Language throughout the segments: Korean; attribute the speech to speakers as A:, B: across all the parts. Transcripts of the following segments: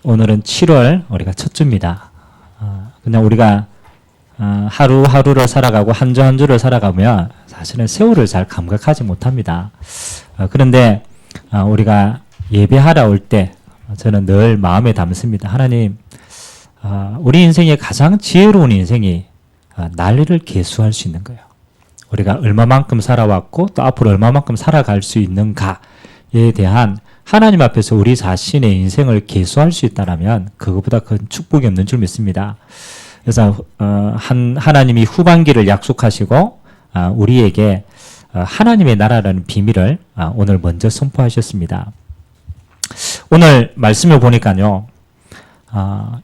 A: 오늘은 7월 우리가 첫 주입니다. 그냥 우리가 하루하루를 살아가고 한 주 한 주를 살아가면 사실은 세월을 잘 감각하지 못합니다. 그런데 우리가 예배하러 올 때 저는 늘 마음에 담습니다. 하나님, 우리 인생의 가장 지혜로운 인생이 날을 계수할 수 있는 거예요. 우리가 얼마만큼 살아왔고 또 앞으로 얼마만큼 살아갈 수 있는가에 대한 하나님 앞에서 우리 자신의 인생을 계수할 수 있다면 그것보다 큰 축복이 없는 줄 믿습니다. 그래서 하나님이 후반기를 약속하시고 우리에게 하나님의 나라라는 비밀을 오늘 먼저 선포하셨습니다. 오늘 말씀을 보니까요,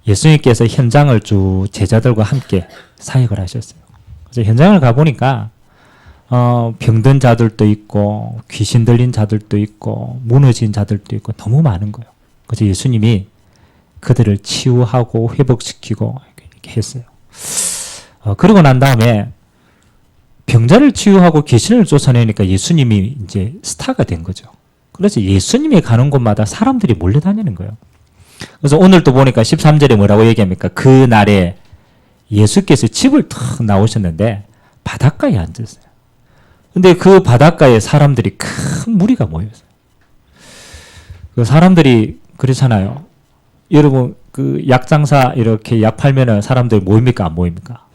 A: 예수님께서 현장을 쭉 제자들과 함께 사역을 하셨어요. 그래서 현장을 가보니까 병든 자들도 있고 귀신 들린 자들도 있고 무너진 자들도 있고 너무 많은 거예요. 그래서 예수님이 그들을 치유하고 회복시키고 이렇게 했어요. 그러고 난 다음에 병자를 치유하고 귀신을 쫓아내니까 예수님이 이제 스타가 된 거죠. 그래서 예수님이 가는 곳마다 사람들이 몰려다니는 거예요. 그래서 오늘 또 보니까 13절에 뭐라고 얘기합니까? 그 날에 예수께서 집을 탁 나오셨는데 바닷가에 앉았어요. 근데 그 바닷가에 사람들이 큰 무리가 모였어요. 그 사람들이 그렇잖아요. 여러분, 그 약장사 이렇게 약 팔면은 사람들이 모입니까? 안 모입니까?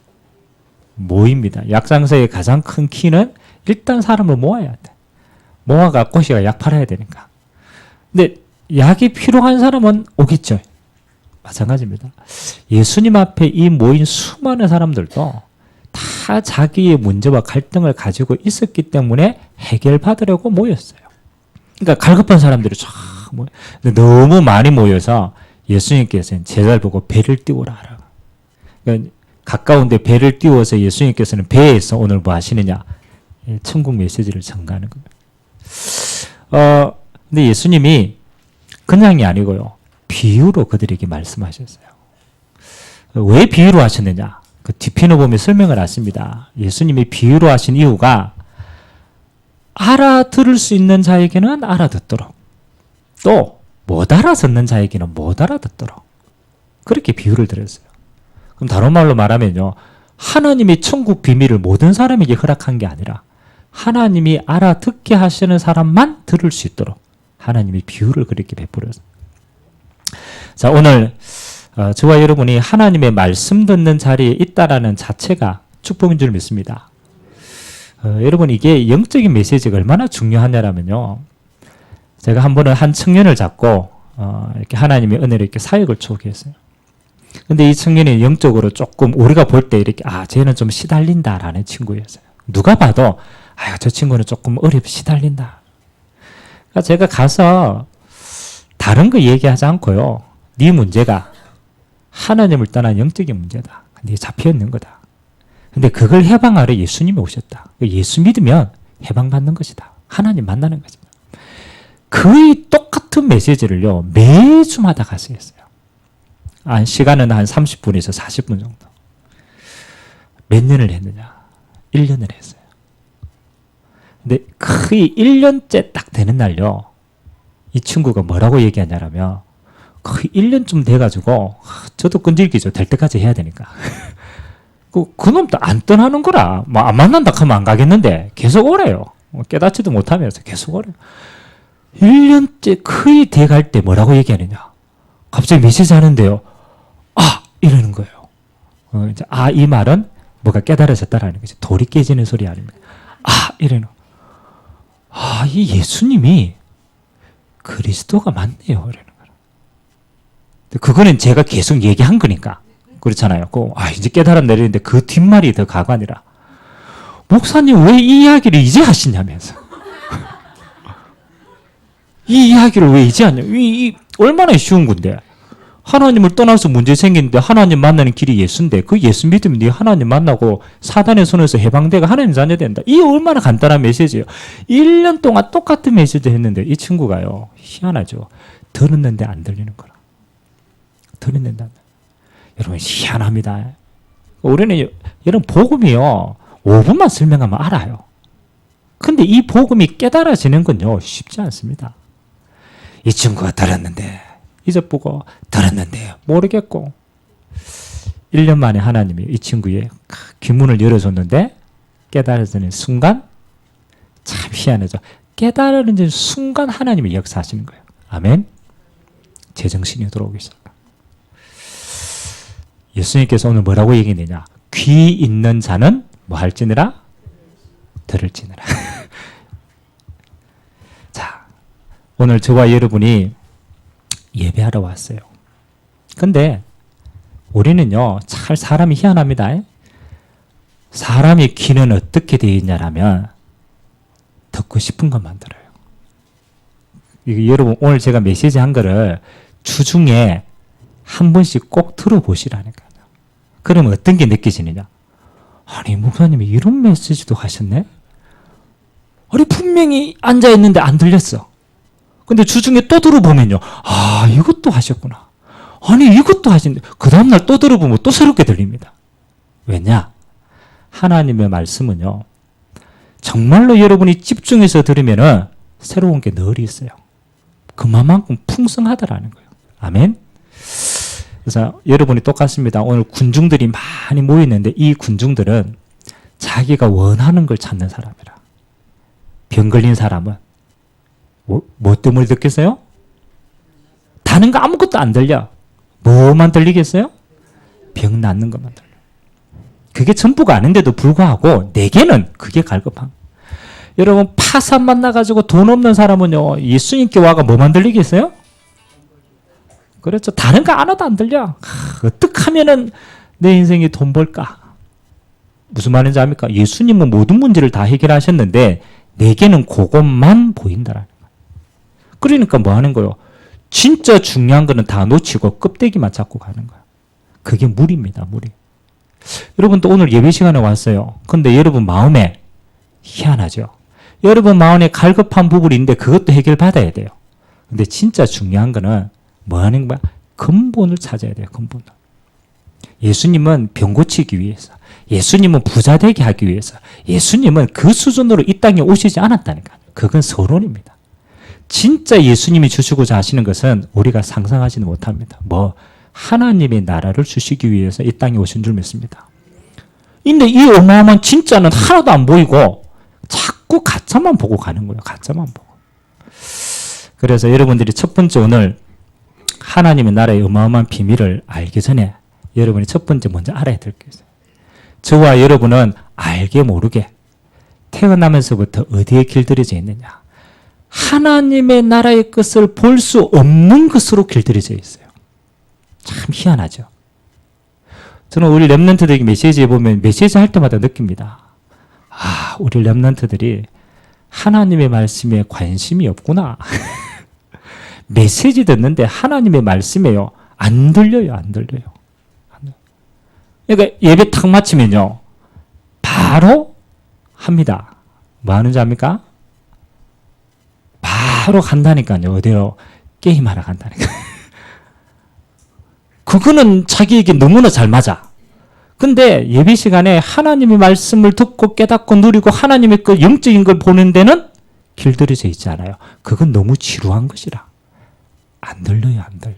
A: 모입니다. 약장사의 가장 큰 키는 일단 사람을 모아야 돼. 모아갖고 씨가 약 팔아야 되니까. 근데 약이 필요한 사람은 오겠죠. 마찬가지입니다. 예수님 앞에 이 모인 수많은 사람들도 다 자기의 문제와 갈등을 가지고 있었기 때문에 해결받으려고 모였어요. 그러니까 갈급한 사람들이 쫙 모여. 너무 많이 모여서 예수님께서는 제자를 보고 배를 띄우라 하라. 그러니까 가까운데 배를 띄워서 예수님께서는 배에서 오늘 뭐 하시느냐? 천국 메시지를 전가하는 겁니다. 근데 예수님이 그냥이 아니고요. 비유로 그들에게 말씀하셨어요. 왜 비유로 하셨느냐? 그 뒤편을 보면 설명을 하십니다. 예수님이 비유로 하신 이유가 알아들을 수 있는 자에게는 알아듣도록 또 못 알아듣는 자에게는 못 알아듣도록 그렇게 비유를 드렸어요. 그럼 다른 말로 말하면요. 하나님이 천국 비밀을 모든 사람에게 허락한 게 아니라 하나님이 알아듣게 하시는 사람만 들을 수 있도록 하나님이 비유를 그렇게 베풀었어요. 자, 오늘 저와 여러분이 하나님의 말씀 듣는 자리에 있다라는 자체가 축복인 줄 믿습니다. 여러분, 이게 영적인 메시지가 얼마나 중요하냐면요. 제가 한 번은 한 청년을 잡고 이렇게 하나님의 은혜로 이렇게 사역을 초기했어요. 근데 이 청년이 영적으로 조금 우리가 볼 때 이렇게 쟤는 좀 시달린다라는 친구였어요. 누가 봐도 저 친구는 조금 시달린다. 그러니까 제가 가서 다른 거 얘기하지 않고요. 네 문제가 하나님을 떠난 영적인 문제다. 네 잡혀 있는 거다. 근데 그걸 해방하러 예수님이 오셨다. 예수 믿으면 해방받는 것이다. 하나님 만나는 것이다. 거의 똑같은 메시지를요. 매주마다 가서 했어요. 시간은 한 30분에서 40분 정도. 몇 년을 했느냐? 1년을 했어요. 근데 거의 1년째 딱 되는 날요. 이 친구가 뭐라고 얘기하냐면 거의 1년쯤 돼가지고 저도 끈질기죠. 될 때까지 해야 되니까. 그놈도 안 떠나는 거라. 뭐 안 만난다 하면 안 가겠는데 계속 오래요. 깨닫지도 못하면서 계속 오래요. 1년째 거의 돼갈 때 뭐라고 얘기하느냐. 갑자기 메시지 하는데요. 이러는 거예요. 이제 이 말은 뭐가 깨달아졌다라는 거죠. 돌이 깨지는 소리 아닙니까? 이러는 이 예수님이 그리스도가 맞네요. 이러는 거예요. 그거는 제가 계속 얘기한 거니까. 그렇잖아요. 이제 깨달아 내리는데 그 뒷말이 더 가관이라. 목사님 왜 이 이야기를 이제 하시냐면서. 이 이야기를 왜 이제 하냐. 얼마나 쉬운 건데. 하나님을 떠나서 문제 생기는데 하나님 만나는 길이 예수인데 그 예수 믿으면 네 하나님 만나고 사단의 손에서 해방되고 하나님 자녀 된다. 이 얼마나 간단한 메시지예요. 1년 동안 똑같은 메시지 했는데 이 친구가요. 희한하죠. 들었는데 안 들리는 거라. 들었는데 안 들리는. 여러분 희한합니다. 우리는 여러분 복음이요. 5분만 설명하면 알아요. 근데 이 복음이 깨달아지는 건요. 쉽지 않습니다. 이 친구가 들었는데 잊어보고 들었는데 모르겠고 1년 만에 하나님이 이 친구의 귀문을 열어줬는데 깨달아지는 순간 참 희한하죠. 깨달아지는 순간 하나님이 역사하시는 거예요. 아멘. 제정신이 들어오기 시작. 예수님께서 오늘 뭐라고 얘기했느냐? 귀 있는 자는 뭐 할지니라? 들을지니라. 자, 오늘 저와 여러분이 예배하러 왔어요. 근데 우리는요, 잘 사람이 희한합니다. 사람의 귀는 어떻게 되어 있냐라면 듣고 싶은 것만 들어요. 여러분 오늘 제가 메시지 한 거를 주중에 한 번씩 꼭 들어보시라니까요. 그러면 어떤 게 느껴지느냐? 아니 목사님이 이런 메시지도 하셨네? 아니 분명히 앉아있는데 안 들렸어. 근데 주중에 또 들어보면요. 아 이것도 하셨구나. 아니 이것도 하신데 그 다음날 또 들어보면 또 새롭게 들립니다. 왜냐? 하나님의 말씀은요. 정말로 여러분이 집중해서 들으면은 새로운 게 늘 있어요. 그만큼 풍성하다라는 거예요. 아멘. 그래서 여러분이 똑같습니다. 오늘 군중들이 많이 모이는데 이 군중들은 자기가 원하는 걸 찾는 사람이라. 병 걸린 사람은 뭐 때문에 듣겠어요? 다른 거 아무것도 안 들려. 뭐만 들리겠어요? 병 낫는 것만 들려. 그게 전부가 아닌데도 불구하고 내게는 그게 갈급함. 여러분 파산 만나가지고 돈 없는 사람은요 예수님께 와가 뭐만 들리겠어요? 그렇죠. 다른 거 하나도 안 들려. 어떻게 하면은 내 인생에 돈 벌까? 무슨 말인지 압니까? 예수님은 모든 문제를 다 해결하셨는데 내게는 그것만 보인다라는 거예요. 그러니까 뭐 하는 거예요? 진짜 중요한 거는 다 놓치고 껍데기만 잡고 가는 거예요. 그게 무리입니다. 무리. 여러분도 오늘 예배 시간에 왔어요. 근데 여러분 마음에 희한하죠. 여러분 마음에 갈급한 부분이 있는데 그것도 해결받아야 돼요. 근데 진짜 중요한 거는 뭐 하는 거야? 근본을 찾아야 돼요. 근본을. 예수님은 병 고치기 위해서, 예수님은 부자 되게 하기 위해서, 예수님은 그 수준으로 이 땅에 오시지 않았다니까요. 그건 서론입니다. 진짜 예수님이 주시고자 하시는 것은 우리가 상상하지는 못합니다. 뭐 하나님의 나라를 주시기 위해서 이 땅에 오신 줄 믿습니다. 근데 이 어마어마한 진짜는 하나도 안 보이고 자꾸 가짜만 보고 가는 거예요. 가짜만 보고. 그래서 여러분들이 첫 번째 오늘 하나님의 나라의 어마어마한 비밀을 알기 전에 여러분이 첫 번째 먼저 알아야 될 게 있어요. 저와 여러분은 알게 모르게 태어나면서부터 어디에 길들여져 있느냐. 하나님의 나라의 것을 볼 수 없는 것으로 길들여져 있어요. 참 희한하죠. 저는 우리 랩런트들에게 메시지에 보면 메시지 할 때마다 느낍니다. 아, 우리 랩런트들이 하나님의 말씀에 관심이 없구나. 메시지 듣는데 하나님의 말씀에요. 안 들려요. 안 들려요. 그러니까 예배 탁 마치면요. 바로 합니다. 뭐 하는지 압니까? 바로 간다니까요. 어디로? 게임하러 간다니까요. 그거는 자기에게 너무나 잘 맞아. 근데 예배 시간에 하나님의 말씀을 듣고 깨닫고 누리고 하나님의 그 영적인 걸 보는 데는 길들여져 있지 않아요. 그건 너무 지루한 것이라. 안 들려요. 안 들려.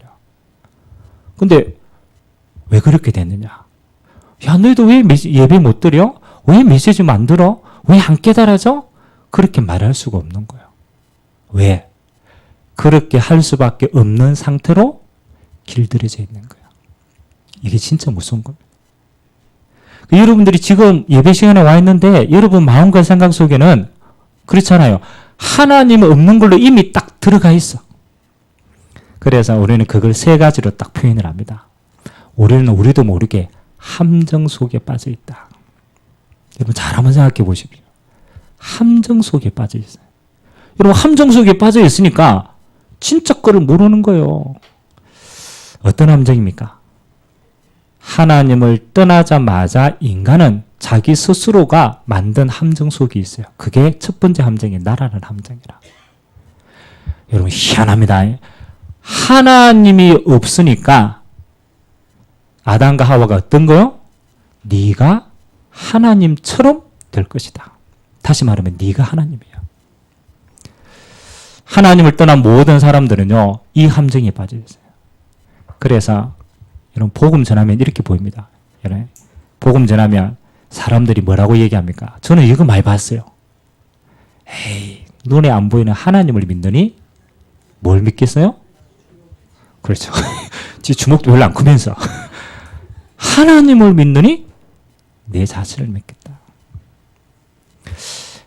A: 근데 왜 그렇게 됐느냐? 야, 너희도 왜 예배 못 드려? 왜 메시지 안 들어? 왜 안 깨달아져? 그렇게 말할 수가 없는 거예요. 왜? 그렇게 할 수밖에 없는 상태로 길들여져 있는 거예요. 이게 진짜 무서운 겁니다. 여러분들이 지금 예배 시간에 와 있는데 여러분 마음과 생각 속에는 그렇잖아요. 하나님 없는 걸로 이미 딱 들어가 있어. 그래서 우리는 그걸 세 가지로 딱 표현을 합니다. 우리는 우리도 모르게 함정 속에 빠져 있다. 여러분 잘 한번 생각해 보십시오. 함정 속에 빠져 있어요. 여러분 함정 속에 빠져 있으니까 진짜 거를 모르는 거예요. 어떤 함정입니까? 하나님을 떠나자마자 인간은 자기 스스로가 만든 함정 속에 있어요. 그게 첫 번째 함정이 나라는 함정이라. 여러분 희한합니다. 하나님이 없으니까 아담과 하와가 어떤 거요? 네가 하나님처럼 될 것이다. 다시 말하면 네가 하나님이에요. 하나님을 떠난 모든 사람들은요. 이 함정에 빠져 있어요. 그래서 여러분 복음 전하면 이렇게 보입니다. 여러분 복음 전하면 사람들이 뭐라고 얘기합니까? 저는 이거 많이 봤어요. 에이, 눈에 안 보이는 하나님을 믿느니 뭘 믿겠어요? 그렇죠. 지 주먹도 별로 안 크면서 하나님을 믿느니 내 자신을 믿겠다.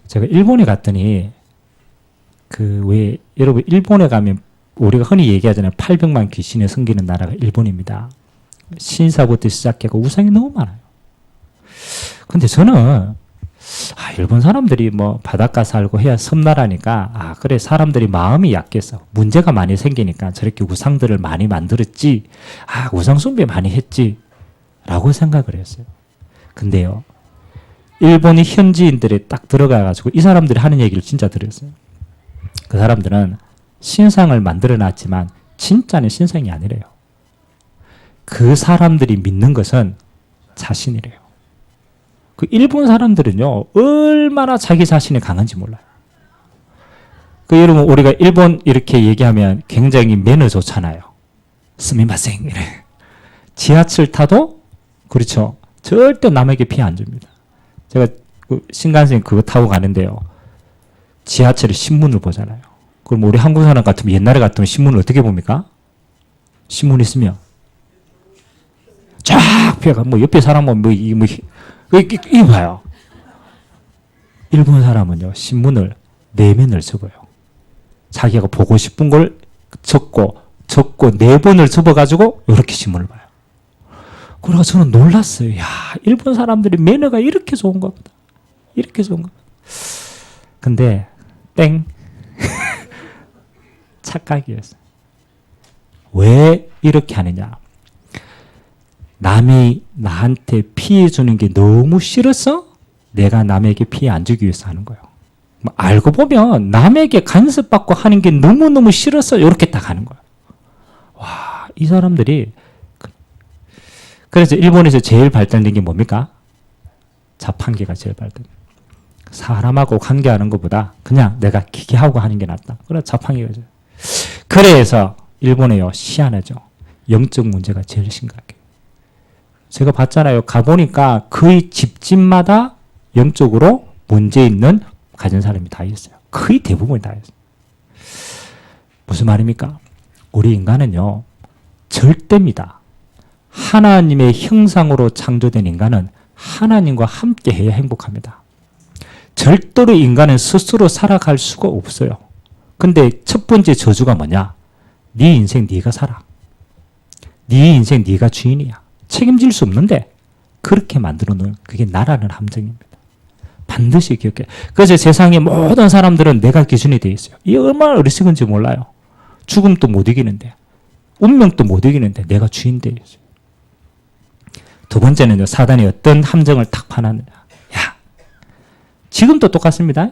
A: 제가 일본에 갔더니 왜 여러분 일본에 가면 우리가 흔히 얘기하잖아요. 800만 귀신에 섬기는 나라가 일본입니다. 신사부터 시작해서 우상이 너무 많아요. 근데 저는 일본 사람들이 뭐 바닷가 살고 해야 섬나라니까 그래 사람들이 마음이 약해서 문제가 많이 생기니까 저렇게 우상들을 많이 만들었지 우상 숭배 많이 했지 라고 생각을 했어요. 근데요 일본의 현지인들이 딱 들어가가지고 이 사람들이 하는 얘기를 진짜 들었어요. 그 사람들은 신상을 만들어 놨지만 진짜는 신상이 아니래요. 그 사람들이 믿는 것은 자신이래요. 그 일본 사람들은요 얼마나 자기 자신이 강한지 몰라요. 그 여러분 우리가 일본 이렇게 얘기하면 굉장히 매너 좋잖아요. 스미마생 이래. 지하철 타도 그렇죠. 절대 남에게 피해 안 줍니다. 제가 그 신간생 그거 타고 가는데요. 지하철에 신문을 보잖아요. 그럼 우리 한국 사람 같으면 옛날에 같으면 신문을 어떻게 봅니까? 신문 있으면 쫙 피해가 뭐 옆에 사람은 이거 봐요. 일본 사람은요 신문을 내면을 적어요. 자기가 보고 싶은 걸 적고 4번을 접어가지고 이렇게 신문을 봐요. 그래서 저는 놀랐어요. 야, 일본 사람들이 매너가 이렇게 좋은 겁니다. 이렇게 좋은 겁니다. 근데 땡 착각이었어요. 왜 이렇게 하느냐? 남이 나한테 피해 주는 게 너무 싫어서 내가 남에게 피해 안 주기 위해서 하는 거예요. 알고 보면 남에게 간섭받고 하는 게 너무너무 싫어서 이렇게 딱 하는 거예요. 와, 이 사람들이 그래서 일본에서 제일 발달된 게 뭡니까? 자판기가 제일 발달. 사람하고 관계하는 것보다 그냥 내가 기계하고 하는 게 낫다. 그래 자판기가. 그래서 일본에요 희한하죠. 영적 문제가 제일 심각해요. 제가 봤잖아요. 가보니까 거의 집집마다 영적으로 문제 있는 가진 사람이 다 있어요. 거의 대부분이 다 있어요. 무슨 말입니까? 우리 인간은요 절대입니다. 하나님의 형상으로 창조된 인간은 하나님과 함께 해야 행복합니다. 절대로 인간은 스스로 살아갈 수가 없어요. 근데 첫 번째 저주가 뭐냐? 네 인생 네가 살아. 네 인생 네가 주인이야. 책임질 수 없는데 그렇게 만들어 놓은 그게 나라는 함정입니다. 반드시 기억해. 그래서 세상의 모든 사람들은 내가 기준이 되어 있어요. 이게 얼마나 어리석은지 몰라요. 죽음도 못 이기는데 운명도 못 이기는데 내가 주인 되어 있어요. 두 번째는요. 사단이 어떤 함정을 탁 파놨느냐. 야, 지금도 똑같습니다.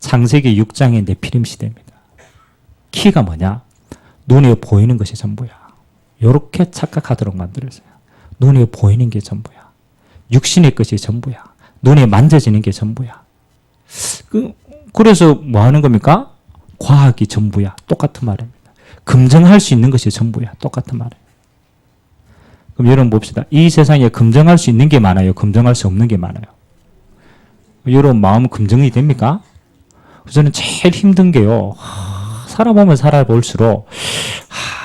A: 창세기 6장의 네피림 시대입니다. 키가 뭐냐? 눈에 보이는 것이 전부야. 이렇게 착각하도록 만들었어요. 눈에 보이는 게 전부야. 육신의 것이 전부야. 눈에 만져지는 게 전부야. 그래서 뭐 하는 겁니까? 과학이 전부야. 똑같은 말입니다. 검증할 수 있는 것이 전부야. 똑같은 말이에요. 그럼 여러분 봅시다. 이 세상에 검증할 수 있는 게 많아요? 검증할 수 없는 게 많아요? 여러분 마음 검증이 됩니까? 저는 제일 힘든 게요. 살아보면 살아볼수록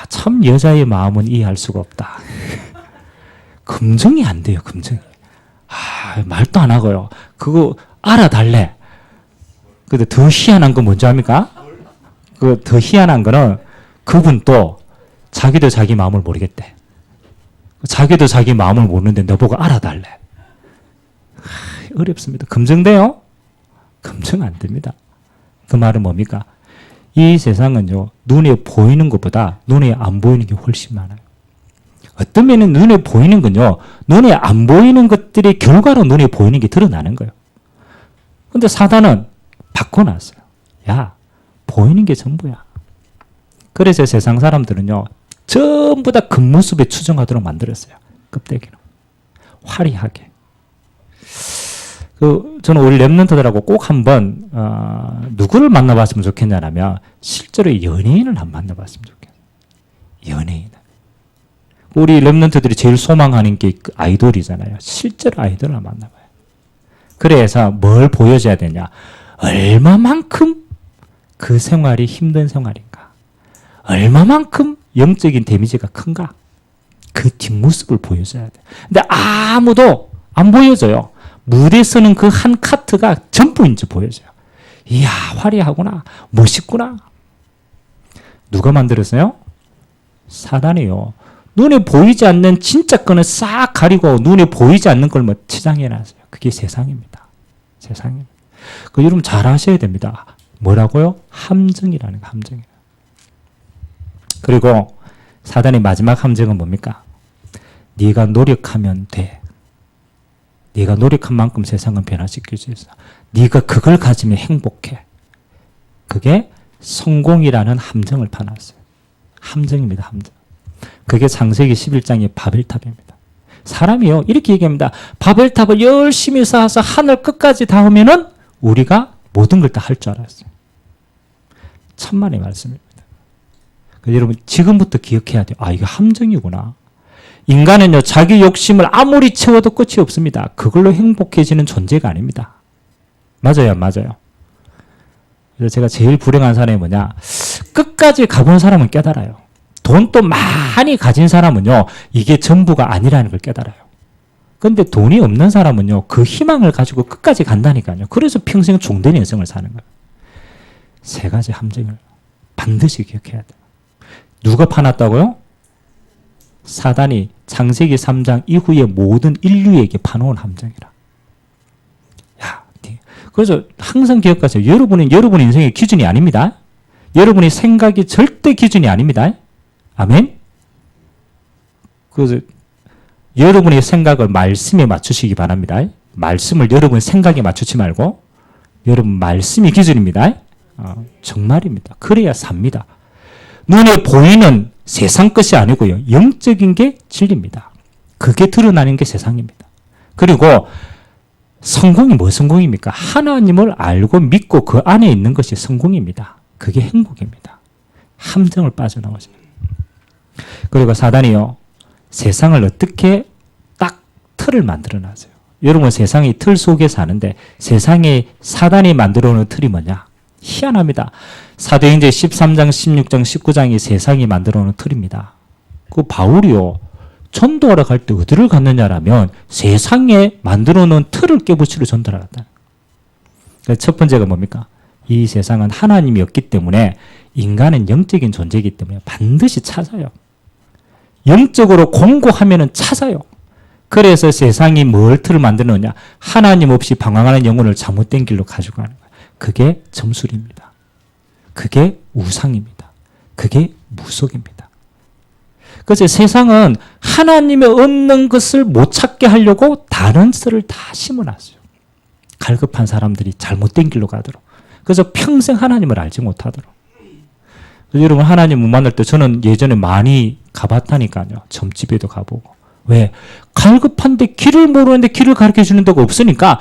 A: 참 여자의 마음은 이해할 수가 없다. 검증이 안 돼요. 검증이. 말도 안 하고요. 그거 알아달래. 근데 더 희한한 건 뭔지 압니까? 그 더 희한한 거는 그분 또 자기도 자기 마음을 모르겠대. 자기도 자기 마음을 모르는데 너보고 알아달래. 어렵습니다. 검증돼요? 검증 안 됩니다. 그 말은 뭡니까? 이 세상은요, 눈에 보이는 것보다 눈에 안 보이는 게 훨씬 많아요. 어떤 면은 눈에 보이는 건요, 눈에 안 보이는 것들의 결과로 눈에 보이는 게 드러나는 거예요. 근데 사단은 바꿔놨어요. 야, 보이는 게 전부야. 그래서 세상 사람들은요, 전부 다 겉모습에 추정하도록 만들었어요. 껍데기로. 화려하게. 저는 우리 랩런트들하고 꼭 한번 누구를 만나봤으면 좋겠냐면 실제로 연예인을 한번 만나봤으면 좋겠어요. 연예인. 우리 렘넌트들이 제일 소망하는 게 그 아이돌이잖아요. 실제로 아이돌을 만나봐요. 그래서 뭘 보여줘야 되냐? 얼마만큼 그 생활이 힘든 생활인가? 얼마만큼 영적인 데미지가 큰가? 그 뒷모습을 보여줘야 돼. 근데 아무도 안 보여줘요. 무대에 서는 그 한 카트가 전부인지 보여줘요. 이야, 화려하구나. 멋있구나. 누가 만들었어요? 사단이요. 눈에 보이지 않는 진짜 거는 싹 가리고 눈에 보이지 않는 걸 뭐 치장해놨어요. 그게 세상입니다. 세상입니다. 그 여러분 잘 아셔야 됩니다. 뭐라고요? 함정이라는 거, 함정. 그리고 사단의 마지막 함정은 뭡니까? 네가 노력하면 돼. 네가 노력한 만큼 세상은 변화시킬 수 있어. 네가 그걸 가지면 행복해. 그게 성공이라는 함정을 파놨어요. 함정입니다. 함정. 그게 창세기 11장의 바벨탑입니다. 사람이요 이렇게 얘기합니다. 바벨탑을 열심히 쌓아서 하늘 끝까지 닿으면은 우리가 모든 걸 다 할 줄 알았어요. 천만의 말씀입니다. 여러분 지금부터 기억해야 돼요. 아, 이거 함정이구나. 인간은요 자기 욕심을 아무리 채워도 끝이 없습니다. 그걸로 행복해지는 존재가 아닙니다. 맞아요, 안 맞아요? 그래서 제가 제일 불행한 사람이 뭐냐? 끝까지 가본 사람은 깨달아요. 돈도 많이 가진 사람은요 이게 전부가 아니라는 걸 깨달아요. 그런데 돈이 없는 사람은요 그 희망을 가지고 끝까지 간다니까요. 그래서 평생 종된 인생을 사는 거예요. 세 가지 함정을 반드시 기억해야 돼요. 누가 파놨다고요? 사단이 창세기 3장 이후에 모든 인류에게 파놓은 함정이라. 야, 그래서 항상 기억하세요. 여러분은 여러분 인생의 기준이 아닙니다. 여러분의 생각이 절대 기준이 아닙니다. 아멘? 그래서 여러분의 생각을 말씀에 맞추시기 바랍니다. 말씀을 여러분 생각에 맞추지 말고 여러분 말씀이 기준입니다. 정말입니다. 그래야 삽니다. 눈에 보이는 세상 것이 아니고요. 영적인 게 진리입니다. 그게 드러나는 게 세상입니다. 그리고 성공이 뭐 성공입니까? 하나님을 알고 믿고 그 안에 있는 것이 성공입니다. 그게 행복입니다. 함정을 빠져나오십니다. 그리고 사단이요. 세상을 어떻게 딱 틀을 만들어놨어요. 여러분 세상이 틀 속에 사는데 세상에 사단이 만들어 놓은 틀이 뭐냐? 희한합니다. 사도행전 13장, 16장, 19장이 세상이 만들어 놓은 틀입니다. 그 바울이요. 전도하러 갈 때 어디를 갔느냐라면 세상에 만들어 놓은 틀을 깨부수러 전도하러 갔다. 첫 번째가 뭡니까? 이 세상은 하나님이 없기 때문에 인간은 영적인 존재이기 때문에 반드시 찾아요. 영적으로 공고하면은 찾아요. 그래서 세상이 뭘 틀을 만드느냐? 하나님 없이 방황하는 영혼을 잘못된 길로 가지고 가는 거예요. 그게 점술입니다. 그게 우상입니다. 그게 무속입니다. 그래서 세상은 하나님의 없는 것을 못 찾게 하려고 다른 썰을 다 심어놨어요. 갈급한 사람들이 잘못된 길로 가도록. 그래서 평생 하나님을 알지 못하도록. 여러분 하나님 못 만날 때 저는 예전에 많이 가봤다니까요. 점집에도 가보고. 왜? 갈급한데 길을 모르는데 길을 가르쳐 주는 데가 없으니까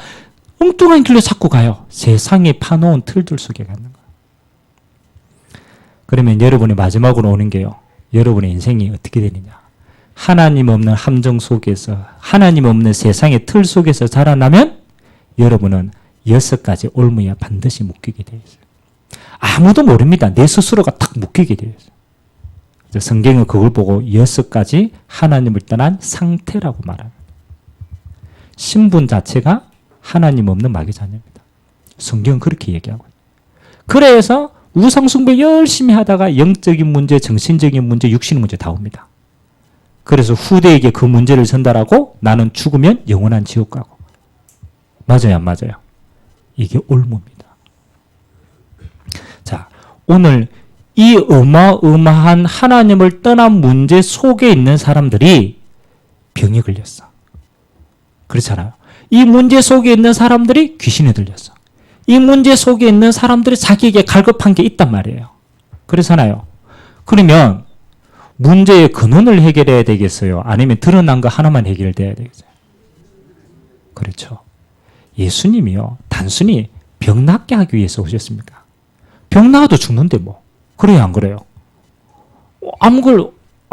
A: 엉뚱한 길로 자꾸 가요. 세상에 파놓은 틀들 속에 가는 거예요. 그러면 여러분이 마지막으로 오는 게요. 여러분의 인생이 어떻게 되느냐. 하나님 없는 함정 속에서 하나님 없는 세상의 틀 속에서 자라나면 여러분은 6가지 올무에 반드시 묶이게 되어 있어요. 아무도 모릅니다. 내 스스로가 탁 묶이게 되어 있어요. 성경은 그걸 보고 6가지 하나님을 떠난 상태라고 말합니다. 신분 자체가 하나님 없는 마귀 자녀입니다. 성경은 그렇게 얘기하고 있어요. 그래서 우상숭배 열심히 하다가 영적인 문제, 정신적인 문제, 육신의 문제 다 옵니다. 그래서 후대에게 그 문제를 전달하고 나는 죽으면 영원한 지옥 가고. 맞아요, 안 맞아요? 이게 올무입니다. 자, 오늘 이 어마어마한 하나님을 떠난 문제 속에 있는 사람들이 병에 걸렸어. 그렇잖아요. 이 문제 속에 있는 사람들이 귀신에 들렸어. 이 문제 속에 있는 사람들이 자기에게 갈급한 게 있단 말이에요. 그렇잖아요. 그러면 문제의 근원을 해결해야 되겠어요? 아니면 드러난 거 하나만 해결돼야 되겠어요? 그렇죠. 예수님이요. 단순히 병 낫게 하기 위해서 오셨습니까? 병 나아도 죽는데 뭐. 그래요, 안 그래요?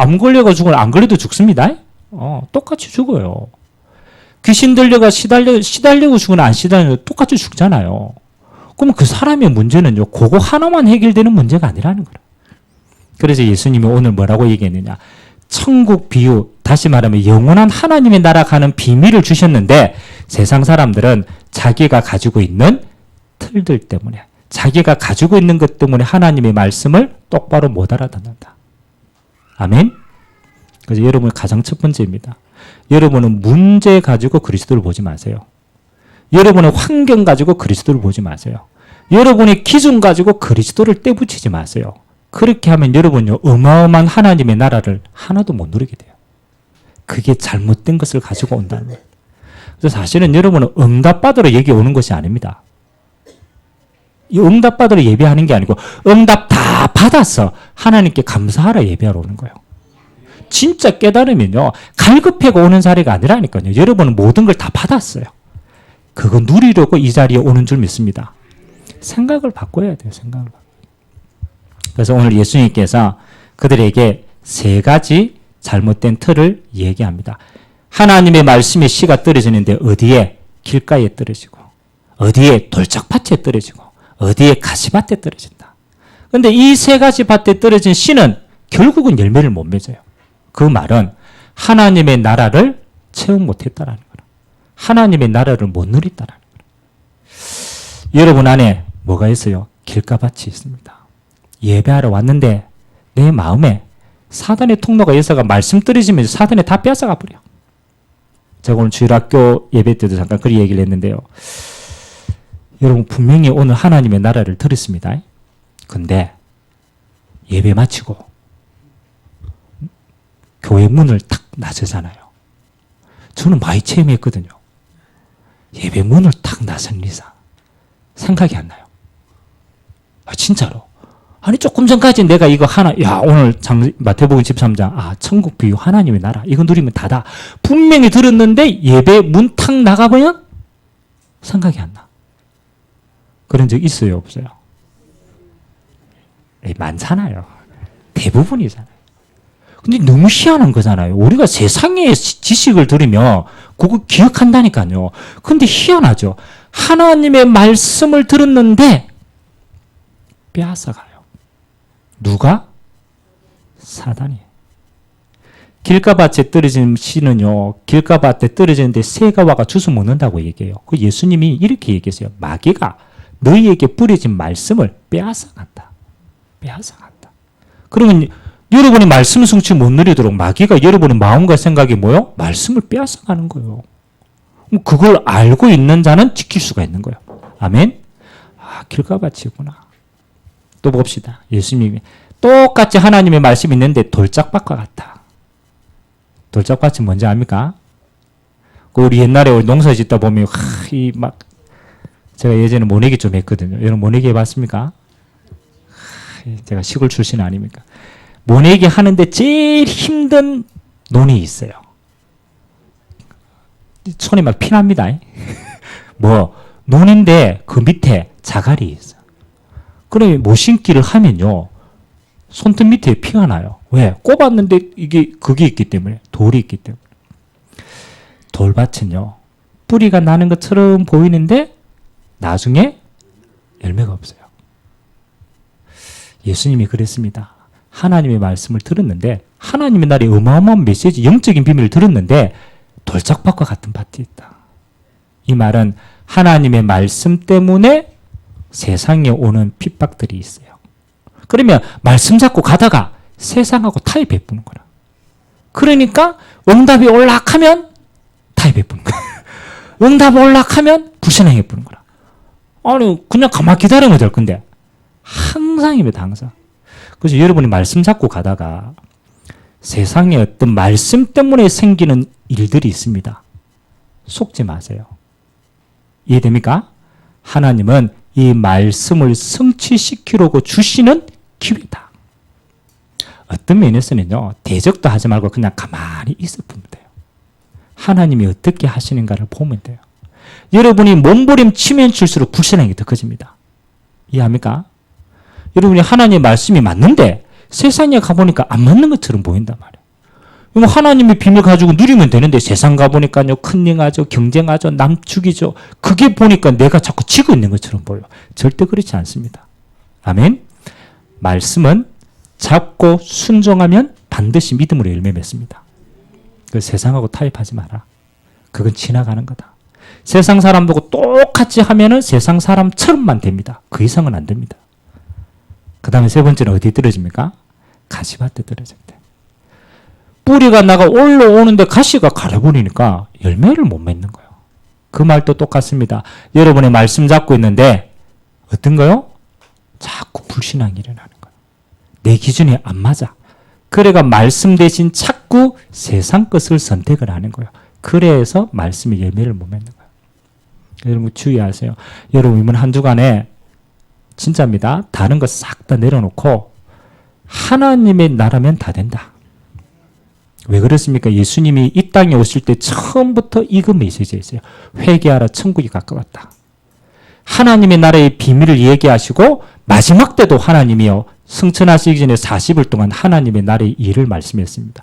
A: 암 걸려가 죽으면 안 걸려도 죽습니다. 똑같이 죽어요. 귀신 들려가 시달리고 죽으나 안 시달려도 똑같이 죽잖아요. 그러면 그 사람의 문제는요, 그거 하나만 해결되는 문제가 아니라는 거예요. 그래서 예수님이 오늘 뭐라고 얘기했느냐. 천국 비유, 다시 말하면 영원한 하나님의 나라 가는 비밀을 주셨는데 세상 사람들은 자기가 가지고 있는 틀들 때문에, 자기가 가지고 있는 것 때문에 하나님의 말씀을 똑바로 못 알아듣는다. 아멘? 그래서 여러분의 가장 첫 번째입니다. 여러분은 문제 가지고 그리스도를 보지 마세요. 여러분의 환경 가지고 그리스도를 보지 마세요. 여러분의 기준 가지고 그리스도를 떼붙이지 마세요. 그렇게 하면 여러분요, 어마어마한 하나님의 나라를 하나도 못 누리게 돼요. 그게 잘못된 것을 가지고 온다는 거예요. 그래서 사실은 여러분은 응답받으러 여기 오는 것이 아닙니다. 이 응답받으러 예배하는 게 아니고 응답 다 받았어. 하나님께 감사하라 예배하러 오는 거예요. 진짜 깨달으면요, 갈급해가 오는 자리가 아니라니까요. 여러분은 모든 걸 다 받았어요. 그거 누리려고 이 자리에 오는 줄 믿습니다. 생각을 바꿔야 돼요. 생각을. 그래서 오늘 예수님께서 그들에게 세 가지 잘못된 틀을 얘기합니다. 하나님의 말씀의 씨가 떨어지는데 어디에? 길가에 떨어지고, 어디에? 돌짝밭에 떨어지고, 어디에? 가시밭에 떨어진다. 그런데 이 세 가지 밭에 떨어진 씨는 결국은 열매를 못 맺어요. 그 말은 하나님의 나라를 체험 못했다라는 거예요. 하나님의 나라를 못 누렸다라는 거예요. 여러분 안에 뭐가 있어요? 길가밭이 있습니다. 예배하러 왔는데 내 마음에 사단의 통로가 있어가 말씀 떨어지면서 사단이 다 뺏어가 버려. 제가 오늘 주일학교 예배 때도 잠깐 그런 얘기를 했는데요. 여러분 분명히 오늘 하나님의 나라를 들었습니다. 근데 예배 마치고 교회 문을 탁 나서잖아요. 저는 많이 체험했거든요. 예배 문을 탁 나선 이상 생각이 안 나요. 진짜로. 아니 조금 전까지 내가 이거 하나, 오늘 마태복음 13장, 천국 비유 하나님의 나라 이거 누리면 다다. 분명히 들었는데 예배 문 탁 나가보면 생각이 안 나. 그런 적 있어요, 없어요? 많잖아요. 대부분이잖아요. 근데 너무 희한한 거잖아요. 우리가 세상의 지식을 들으면 그거 기억한다니까요. 근데 희한하죠. 하나님의 말씀을 들었는데 빼앗아가요. 누가? 사단이. 길가밭에 떨어진 씨는요, 길가밭에 떨어지는데 새가 와가 주워 먹는다고 얘기해요. 그 예수님이 이렇게 얘기했어요. 마귀가 너희에게 뿌려진 말씀을 빼앗아간다. 빼앗아간다. 그러면 여러분이 말씀 성취 못 누리도록 마귀가 여러분의 마음과 생각이 뭐요? 말씀을 빼앗아가는 거예요. 그걸 알고 있는 자는 지킬 수가 있는 거예요. 아멘? 길가밭이구나. 또 봅시다. 예수님이 똑같이 하나님의 말씀이 있는데 돌짝밭과 같다. 돌짝밭이 뭔지 압니까? 우리 옛날에 우리 농사 짓다 보면 제가 예전에 모내기 좀 했거든요. 여러분 모내기 해봤습니까? 제가 시골 출신 아닙니까? 모내기 하는데 제일 힘든 논이 있어요. 손이 막 피납니다. 논인데 그 밑에 자갈이 있어요. 그래 모신기를 하면요, 손톱 밑에 피가 나요. 왜? 꼽았는데 그게 있기 때문에, 돌이 있기 때문에. 돌밭은요, 뿌리가 나는 것처럼 보이는데 나중에 열매가 없어요. 예수님이 그랬습니다. 하나님의 말씀을 들었는데, 하나님의 나라의 어마어마한 메시지, 영적인 비밀을 들었는데 돌짝밭과 같은 밭이 있다. 이 말은 하나님의 말씀 때문에 세상에 오는 핍박들이 있어요. 그러면 말씀 잡고 가다가 세상하고 타협 베푸는 거라. 그러니까 응답이 올락하면 타협 베푸는 거야. 응답이 올락하면 불신앙해 부는 거라. 아니 그냥 가만히 기다리면 될 건데 항상입니다. 항상. 그래서 여러분이 말씀 잡고 가다가 세상에 어떤 말씀 때문에 생기는 일들이 있습니다. 속지 마세요. 이해됩니까? 하나님은 이 말씀을 성취시키려고 주시는 기회다. 어떤 면에서는요, 대적도 하지 말고 그냥 가만히 있어 보면 돼요. 하나님이 어떻게 하시는가를 보면 돼요. 여러분이 몸부림치면 칠수록 불신앙이 더 커집니다. 이해합니까? 여러분이 하나님의 말씀이 맞는데 세상에 가보니까 안 맞는 것처럼 보인단 말이에요. 뭐 하나님의 비밀 가지고 누리면 되는데 세상 가보니까요, 컨닝하죠, 경쟁하죠, 남 죽이죠. 그게 보니까 내가 자꾸 지고 있는 것처럼 보여요. 절대 그렇지 않습니다. 아멘. 말씀은 잡고 순종하면 반드시 믿음으로 열매 맺습니다. 그 세상하고 타협하지 마라. 그건 지나가는 거다. 세상 사람 보고 똑같이 하면은 세상 사람처럼만 됩니다. 그 이상은 안 됩니다. 그 다음에 세 번째는 어디 떨어집니까? 가시밭에 떨어질 때. 뿌리가 나가 올라오는데 가시가 가려버리니까 열매를 못 맺는 거예요. 그 말도 똑같습니다. 여러분의 말씀 잡고 있는데 어떤 거요? 자꾸 불신앙이 일어나는 거예요. 내 기준이 안 맞아. 그래가 말씀 대신 자꾸 세상 것을 선택을 하는 거예요. 그래서 말씀의 열매를 못 맺는 거예요. 여러분 주의하세요. 여러분 이번 한 주간에 진짜입니다. 다른 거 싹 다 내려놓고 하나님의 나라면 다 된다. 왜 그렇습니까? 예수님이 이 땅에 오실 때 처음부터 이거 메시지였어요. 회개하라, 천국이 가까웠다. 하나님의 나라의 비밀을 얘기하시고 마지막 때도 하나님이요, 승천하시기 전에 40일 동안 하나님의 나라의 일을 말씀했습니다.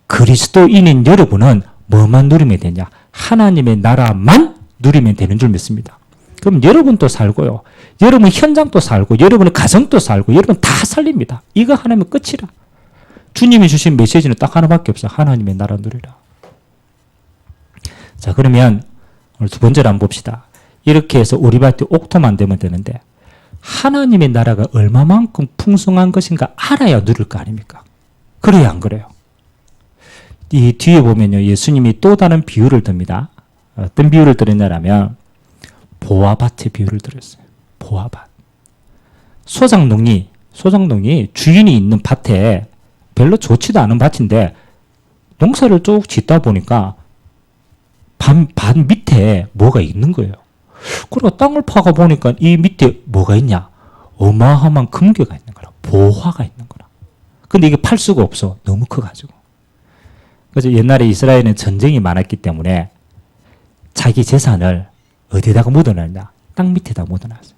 A: 그리스도인인 여러분은 뭐만 누리면 되냐? 하나님의 나라만 누리면 되는 줄 믿습니다. 그럼 여러분도 살고요, 여러분 현장도 살고, 여러분의 가정도 살고, 여러분 다 살립니다. 이거 하나면 끝이라. 주님이 주신 메시지는 딱 하나밖에 없어. 하나님의 나라 누리라. 자, 그러면 오늘 두 번째로 한번 봅시다. 이렇게 해서 우리 밭에 옥토만 되면 되는데 하나님의 나라가 얼마만큼 풍성한 것인가 알아야 누릴 거 아닙니까? 그래야 안 그래요? 이 뒤에 보면요, 예수님이 또 다른 비유를 듭니다. 어떤 비유를 들었냐면 보화밭의 비유를 들었어요. 보화밭. 소작농이 주인이 있는 밭에 별로 좋지도 않은 밭인데 농사를 쭉 짓다 보니까 밭 밑에 뭐가 있는 거예요. 그리고 땅을 파가 보니까 이 밑에 뭐가 있냐? 어마어마한 금괴가 있는 거라. 보화가 있는 거라. 근데 이게 팔 수가 없어. 너무 커가지고. 그래서 옛날에 이스라엘은 전쟁이 많았기 때문에 자기 재산을 어디다가 묻어놨냐? 땅 밑에다 묻어놨어요.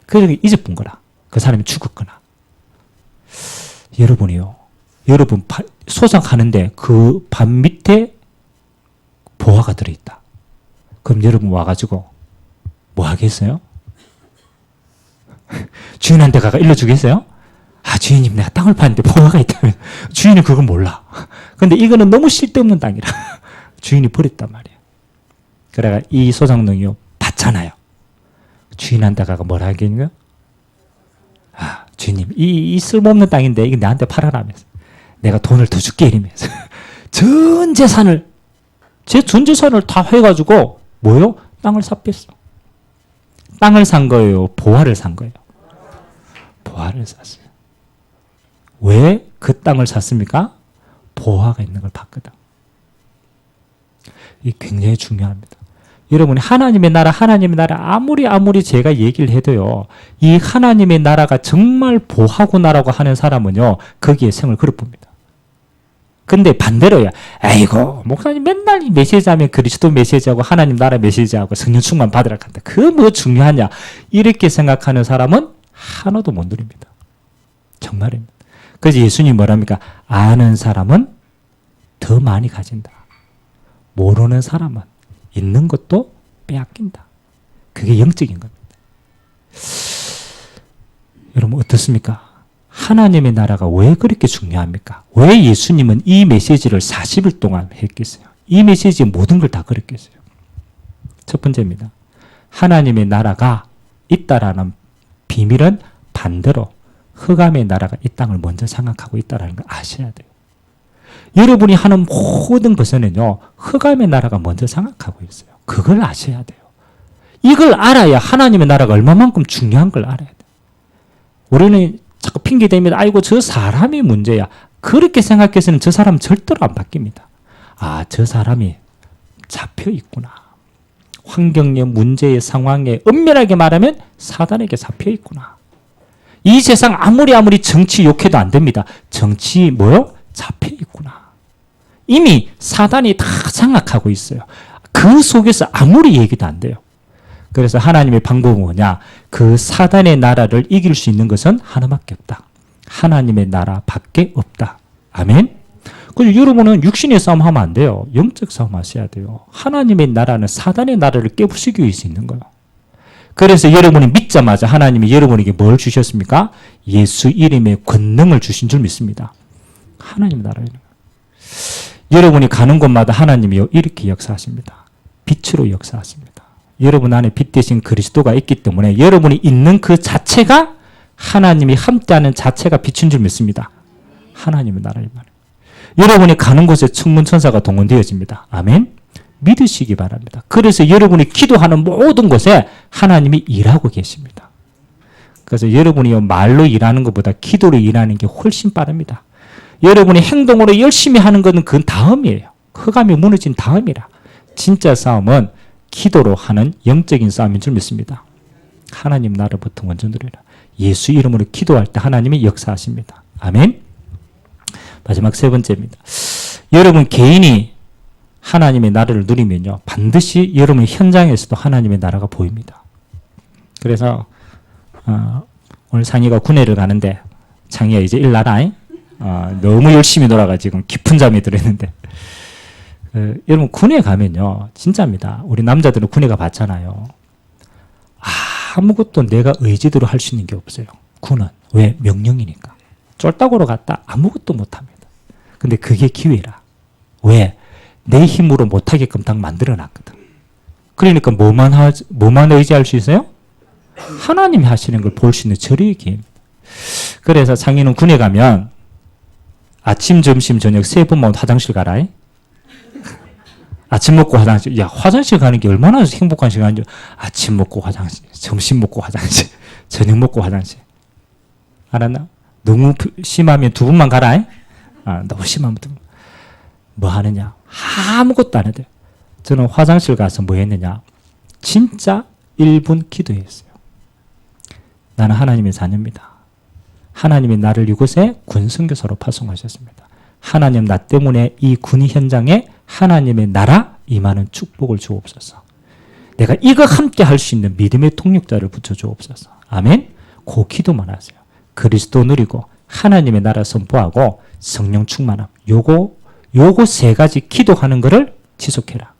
A: 그래서 잊어본 거라. 그 사람이 죽었거나. 여러분이요, 여러분 소작하는데 그 밭 밑에 보화가 들어있다. 그럼 여러분 와가지고 뭐 하겠어요? 주인한테 가가 일러주겠어요? 아, 주인님, 내가 땅을 파는데 보화가 있다면. 주인은 그걸 몰라. 근데 이거는 너무 쓸데없는 땅이라 주인이 버렸단 말이에요. 그래가 이 소작농이요, 받잖아요. 주인한테 가가 뭐라 하겠냐? 아, 주인님, 이 쓸모없는 땅인데 이거 나한테 팔아라면서 내가 돈을 더 줄게 이러면서 전 재산을 다 해가지고 뭐요? 땅을 사 뺐어. 땅을 산 거예요? 보화를 산 거예요? 보화를 샀어요. 왜 그 땅을 샀습니까? 보화가 있는 걸 봤거든. 이게 굉장히 중요합니다. 여러분이 하나님의 나라 아무리 제가 얘기를 해도요, 이 하나님의 나라가 정말 보하고 나라고 하는 사람은요, 거기에 성을 그려봅니다. 근데 반대로야, 아이고, 목사님 맨날 메시지하면 그리스도 메시지하고 하나님 나라 메시지하고 성령 충만 받으라 한다. 그거 뭐 중요하냐? 이렇게 생각하는 사람은 하나도 못 누립니다. 정말입니다. 그래서 예수님이 뭐랍니까? 아는 사람은 더 많이 가진다. 모르는 사람은 있는 것도 빼앗긴다. 그게 영적인 겁니다. 여러분 어떻습니까? 하나님의 나라가 왜 그렇게 중요합니까? 왜 예수님은 이 메시지를 40일 동안 했겠어요? 이 메시지에 모든 걸 다 그랬겠어요? 첫 번째입니다. 하나님의 나라가 있다라는 비밀은 반대로 흑암의 나라가 이 땅을 먼저 장악하고 있다는 걸 아셔야 돼요. 여러분이 하는 모든 것에는요, 흑암의 나라가 먼저 장악하고 있어요. 그걸 아셔야 돼요. 이걸 알아야 하나님의 나라가 얼마만큼 중요한 걸 알아야 돼요. 우리는 자꾸 핑계대면 아이고 저 사람이 문제야. 그렇게 생각해서는 저 사람은 절대로 안 바뀝니다. 아, 저 사람이 잡혀 있구나. 환경의 문제의 상황에 엄밀하게 말하면 사단에게 잡혀 있구나. 이 세상 아무리 정치 욕해도 안 됩니다. 정치 뭐요? 잡혀 있구나. 이미 사단이 다 장악하고 있어요. 그 속에서 아무리 얘기도 안 돼요. 그래서 하나님의 방법은 뭐냐? 그 사단의 나라를 이길 수 있는 것은 하나밖에 없다. 하나님의 나라 밖에 없다. 아멘. 그래서 여러분은 육신의 싸움 하면 안 돼요. 영적 싸움 하셔야 돼요. 하나님의 나라는 사단의 나라를 깨부수기 위해서 있는 거예요. 그래서 여러분이 믿자마자 하나님이 여러분에게 뭘 주셨습니까? 예수 이름의 권능을 주신 줄 믿습니다. 하나님의 나라예요. 여러분이 가는 곳마다 하나님이 이렇게 역사하십니다. 빛으로 역사하십니다. 여러분 안에 빛 대신 그리스도가 있기 때문에 여러분이 있는 그 자체가 하나님이 함께하는 자체가 빛인 줄 믿습니다. 하나님의 나라의 말. 여러분이 가는 곳에 천문천사가 동원되어집니다. 아멘. 믿으시기 바랍니다. 그래서 여러분이 기도하는 모든 곳에 하나님이 일하고 계십니다. 그래서 여러분이 말로 일하는 것보다 기도로 일하는 게 훨씬 빠릅니다. 여러분이 행동으로 열심히 하는 것은 그 다음이에요. 흑암이 무너진 다음이라. 진짜 싸움은 기도로 하는 영적인 싸움인 줄 믿습니다. 하나님 나라부터 먼저 누리라. 예수 이름으로 기도할 때 하나님이 역사하십니다. 아멘. 마지막 세 번째입니다. 여러분 개인이 하나님의 나라를 누리면요, 반드시 여러분 현장에서도 하나님의 나라가 보입니다. 그래서 오늘 상희가 군회를 가는데 창희야 이제 일 나라. 너무 열심히 놀아가 지금 깊은 잠이 들었는데 여러분 군에 가면요 진짜입니다. 우리 남자들은 군에 가 봤잖아요. 아무것도 내가 의지대로 할 수 있는 게 없어요. 군은 왜? 명령이니까. 쫄딱으로 갔다 아무것도 못합니다. 근데 그게 기회라. 왜? 내 힘으로 못하게끔 딱 만들어놨거든. 그러니까 뭐만 의지할 수 있어요? 하나님이 하시는 걸 볼 수 있는 절의 기회입니다. 그래서 창희는 군에 가면 아침, 점심, 저녁 세 번만 화장실 가라. 아침 먹고 화장실. 야, 화장실 가는 게 얼마나 행복한 시간인지. 아침 먹고 화장실, 점심 먹고 화장실, 저녁 먹고 화장실. 알았나? 너무 심하면 두 번만 가라. 너무 심하면 두 번. 뭐 하느냐? 아무것도 안 해도 돼요. 저는 화장실 가서 뭐 했느냐? 진짜 1분 기도했어요. 나는 하나님의 자녀입니다. 하나님이 나를 이곳에 군선교사로 파송하셨습니다. 하나님 나 때문에 이 군 현장에 하나님의 나라 임하는 축복을 주옵소서. 내가 이거 함께 할 수 있는 믿음의 통역자를 붙여주옵소서. 아멘. 그 기도만 하세요. 그리스도 누리고 하나님의 나라 선포하고 성령 충만함. 요거 세 가지 기도하는 것을 지속해라.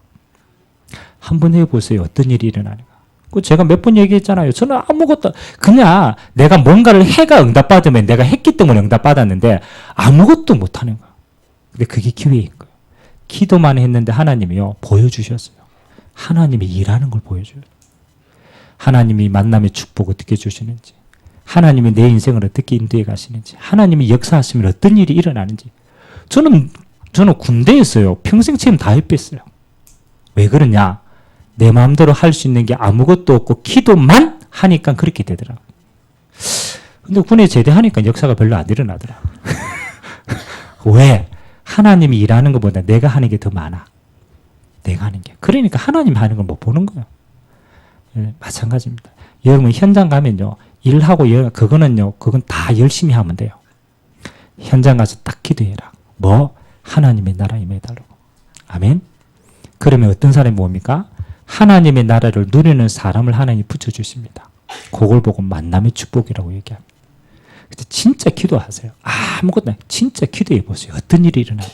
A: 한번 해보세요. 어떤 일이 일어나는가. 제가 몇 번 얘기했잖아요. 저는 아무것도 그냥 내가 뭔가를 해가 응답받으면 내가 했기 때문에 응답받았는데 아무것도 못하는 거예요. 근데 그게 기회인 거예요. 기도만 했는데 하나님이요 보여주셨어요. 하나님이 일하는 걸 보여줘요. 하나님이 만남의 축복 어떻게 주시는지, 하나님이 내 인생을 어떻게 인도해 가시는지, 하나님이 역사하시면 어떤 일이 일어나는지. 저는 군대에서요 평생 체험 다 해뺐어요. 왜 그러냐? 내 마음대로 할 수 있는 게 아무것도 없고 기도만 하니까 그렇게 되더라고요. 근데 군에 제대하니까 역사가 별로 안 일어나더라고요. 왜? 하나님이 일하는 것보다 내가 하는 게 더 많아. 내가 하는 게. 그러니까 하나님 하는 걸 못 보는 거예요. 네, 마찬가지입니다. 여러분 현장 가면요. 일하고 그건 다 열심히 하면 돼요. 현장 가서 딱 기도해라. 뭐? 하나님의 나라 임해달라고. 아멘. 그러면 어떤 사람이 뭡니까? 하나님의 나라를 누리는 사람을 하나님이 붙여주십니다. 그걸 보고 만남의 축복이라고 얘기합니다. 진짜 기도하세요. 아무것도 아니고 진짜 기도해 보세요. 어떤 일이 일어나요?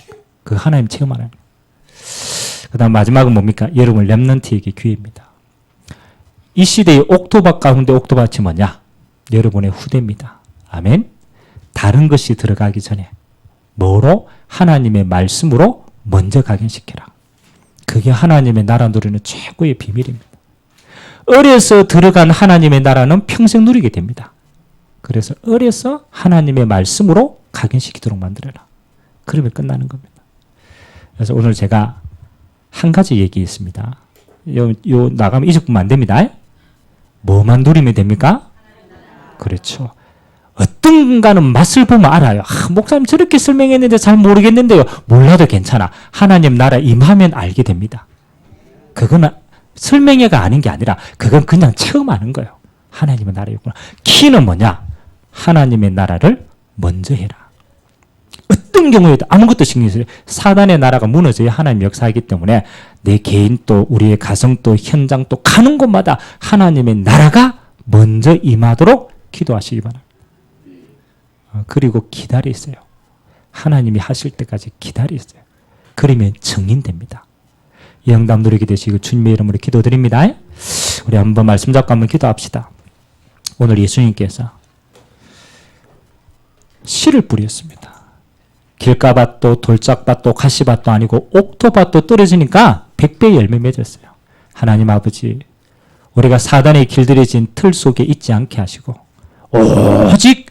A: 그 하나님 체험하는 거예요. 그 다음 마지막은 뭡니까? 여러분 렘넌트에게 기회입니다. 이 시대의 옥토밭 가운데 옥토밭이 뭐냐? 여러분의 후대입니다. 아멘. 다른 것이 들어가기 전에 뭐로? 하나님의 말씀으로 먼저 각인시켜라. 그게 하나님의 나라 누리는 최고의 비밀입니다. 어려서 들어간 하나님의 나라는 평생 누리게 됩니다. 그래서 어려서 하나님의 말씀으로 각인시키도록 만들어라. 그러면 끝나는 겁니다. 그래서 오늘 제가 한 가지 얘기했습니다. 요 나가면 이적뿐만 안 됩니다. 뭐만 누리면 됩니까? 그렇죠. 어떤가는 맛을 보면 알아요. 목사님 저렇게 설명했는데 잘 모르겠는데요. 몰라도 괜찮아. 하나님 나라 임하면 알게 됩니다. 그거는 설명회가 아닌 게 아니라 그건 그냥 체험하는 거예요. 하나님의 나라였구나. 키는 뭐냐? 하나님의 나라를 먼저 해라. 어떤 경우에도 아무것도 신경 쓰지. 사단의 나라가 무너져야 하나님 역사하기 때문에 내 개인 또 우리의 가정 또 현장 또 가는 곳마다 하나님의 나라가 먼저 임하도록 기도하시기 바랍니다. 그리고 기다리세요. 하나님이 하실 때까지 기다리세요. 그러면 증인됩니다. 이 응답 누리게 되시고 주님의 이름으로 기도드립니다. 우리 한번 말씀 잡고 한번 기도합시다. 오늘 예수님께서 씨를 뿌렸습니다. 길가밭도 돌짝밭도 가시밭도 아니고 옥토밭도 떨어지니까 100배 열매 맺었어요. 하나님 아버지, 우리가 사단의 길들여진 틀 속에 있지 않게 하시고 오직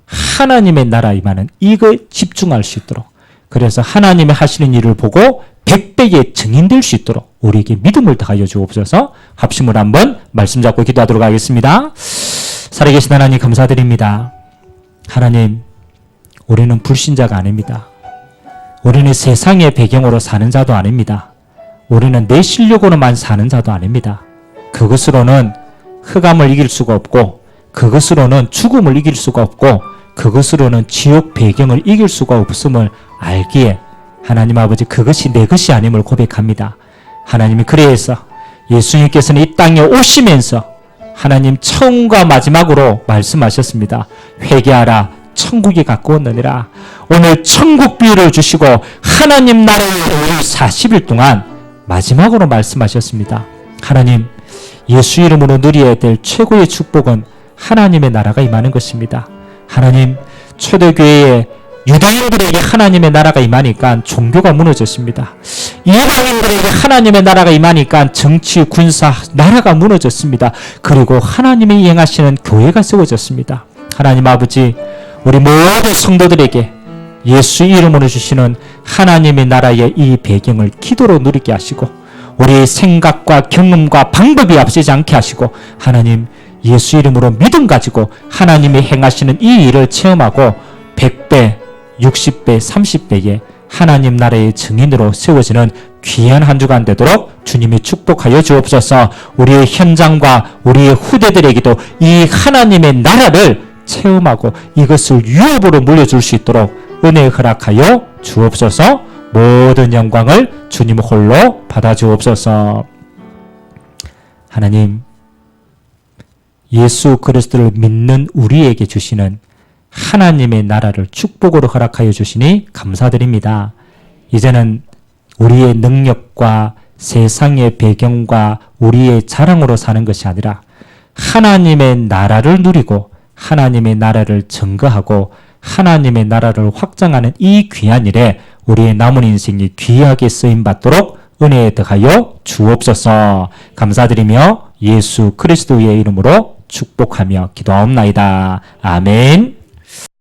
A: 하나님의 나라 임하는 이거에 집중할 수 있도록, 그래서 하나님의 하시는 일을 보고 100배의 증인될 수 있도록 우리에게 믿음을 더하여 주옵소서. 합심을 한번 말씀 잡고 기도하도록 하겠습니다. 살아계신 하나님 감사드립니다. 하나님, 우리는 불신자가 아닙니다. 우리는 세상의 배경으로 사는 자도 아닙니다. 우리는 내 실력으로만 사는 자도 아닙니다. 그것으로는 흑암을 이길 수가 없고, 그것으로는 죽음을 이길 수가 없고, 그것으로는 지옥 배경을 이길 수가 없음을 알기에 하나님 아버지, 그것이 내 것이 아님을 고백합니다. 하나님이 그래서 예수님께서는 이 땅에 오시면서 하나님 처음과 마지막으로 말씀하셨습니다. 회개하라, 천국이 가까웠느니라. 오늘 천국 비유를 주시고 하나님 나라의 40일 동안 마지막으로 말씀하셨습니다. 하나님, 예수 이름으로 누려야 될 최고의 축복은 하나님의 나라가 임하는 것입니다. 하나님, 초대교회에 유대인들에게 하나님의 나라가 임하니까 종교가 무너졌습니다. 이방인들에게 하나님의 나라가 임하니까 정치, 군사, 나라가 무너졌습니다. 그리고 하나님이 이행하시는 교회가 세워졌습니다. 하나님 아버지, 우리 모든 성도들에게 예수 이름으로 주시는 하나님의 나라의 이 배경을 기도로 누리게 하시고, 우리의 생각과 경험과 방법이 앞서지 않게 하시고, 하나님 예수 이름으로 믿음 가지고 하나님이 행하시는 이 일을 체험하고 100배, 60배, 30배의 하나님 나라의 증인으로 세워지는 귀한 한 주간 되도록 주님이 축복하여 주옵소서. 우리의 현장과 우리의 후대들에게도 이 하나님의 나라를 체험하고 이것을 유업으로 물려줄 수 있도록 은혜 허락하여 주옵소서. 모든 영광을 주님 홀로 받아 주옵소서. 하나님, 예수 그리스도를 믿는 우리에게 주시는 하나님의 나라를 축복으로 허락하여 주시니 감사드립니다. 이제는 우리의 능력과 세상의 배경과 우리의 자랑으로 사는 것이 아니라 하나님의 나라를 누리고 하나님의 나라를 증거하고 하나님의 나라를 확장하는 이 귀한 일에 우리의 남은 인생이 귀하게 쓰임받도록 은혜에 더하여 주옵소서. 감사드리며 예수 그리스도의 이름으로 축복하며 기도하옵나이다. 아멘.